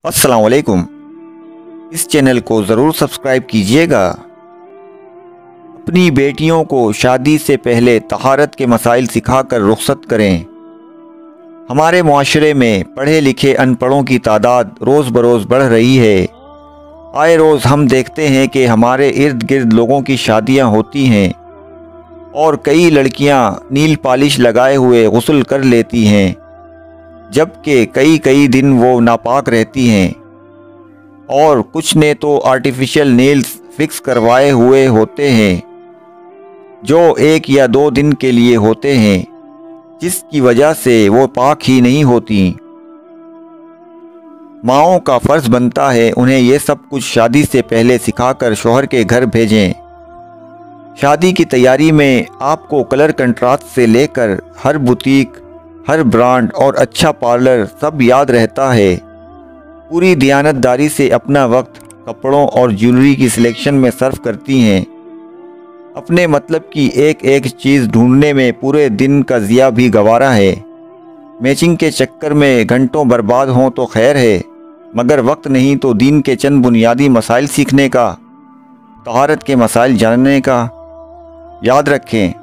अस्सलाम वालेकुम। इस चैनल को ज़रूर सब्सक्राइब कीजिएगा। अपनी बेटियों को शादी से पहले तहारत के मसाइल सिखाकर रुखसत करें। हमारे मुआशरे में पढ़े लिखे अनपढ़ों की तादाद रोज़ बरोज़ बढ़ रही है। आए रोज़ हम देखते हैं कि हमारे इर्द गिर्द लोगों की शादियां होती हैं और कई लड़कियां नील पॉलिश लगाए हुए गुस्ल कर लेती हैं, जबकि कई दिन वो नापाक रहती हैं। और कुछ ने तो आर्टिफिशियल नेल्स फिक्स करवाए हुए होते हैं जो 1 या 2 दिन के लिए होते हैं, जिसकी वजह से वो पाक ही नहीं होती। माओं का फ़र्ज़ बनता है उन्हें ये सब कुछ शादी से पहले सिखाकर शौहर के घर भेजें। शादी की तैयारी में आपको कलर कंट्रास्ट से लेकर हर बुटीक, हर ब्रांड और अच्छा पार्लर सब याद रहता है। पूरी दियानतदारी से अपना वक्त कपड़ों और ज्वेलरी की सिलेक्शन में सर्फ करती हैं। अपने मतलब की एक एक चीज़ ढूंढने में पूरे दिन का ज़िया भी गंवारा है। मैचिंग के चक्कर में घंटों बर्बाद हों तो खैर है, मगर वक्त नहीं तो दीन के चंद बुनियादी मसाइल सीखने का, तहारत के मसाइल जानने का। याद रखें,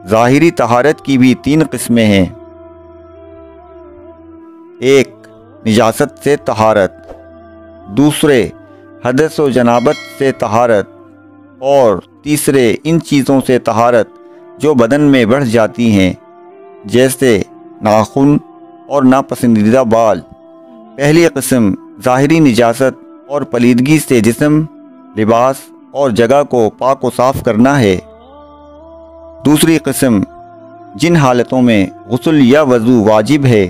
ज़ाहिरी तहारत की भी 3 किस्में हैं। 1. निजासत से तहारत, दूसरे हदस व जनाबत से तहारत, और तीसरे इन चीज़ों से तहारत जो बदन में बढ़ जाती हैं, जैसे नाखून और नापसंदीदा बाल। पहली किस्म ज़ाहिरी निजासत और पलीदगी से जिस्म, लिबास और जगह को पाक व साफ़ करना है। दूसरी किस्म जिन हालतों में गुस्ल या वज़ू वाजिब है,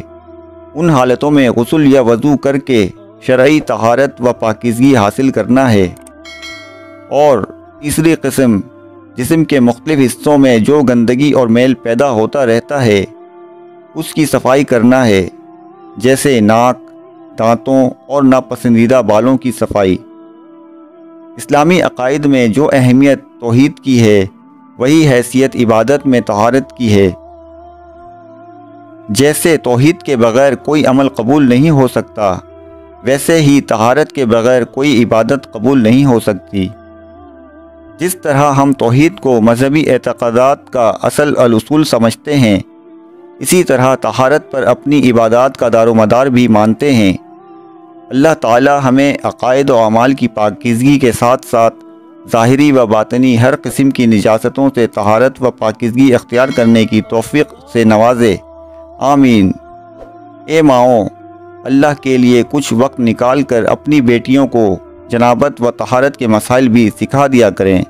उन हालतों में गुस्ल या वज़ू करके शरई तहारत व पाकीज़गी हासिल करना है। और तीसरी किस्म जिस्म के मुख्तलिफ़ हिस्सों में जो गंदगी और मैल पैदा होता रहता है, उसकी सफाई करना है, जैसे नाक, दांतों और नापसंदीदा बालों की सफाई। इस्लामी अक़ाइद में जो अहमियत तौहीद की है, वही हैसियत इबादत में तहारत की है। जैसे तौहीद के बग़ैर कोई अमल कबूल नहीं हो सकता, वैसे ही तहारत के बग़ैर कोई इबादत कबूल नहीं हो सकती। जिस तरह हम तौहीद को मजहबी एतक़ादात का असल अल-उसूल समझते हैं, इसी तरह तहारत पर अपनी इबादत का दारोमदार भी मानते हैं। अल्लाह ताला हमें अक़ाइद व अमाल की पाकीज़गी के साथ साथ ज़ाहिरी व बातनी हर किस्म की निजासतों से तहारत व पाकीज़गी इख्तियार करने की तौफ़ीक़ से नवाज़े। आमीन। ए माओ, अल्लाह के लिए कुछ वक्त निकाल कर अपनी बेटियों को जनाबत व तहारत के मसाइल भी सिखा दिया करें।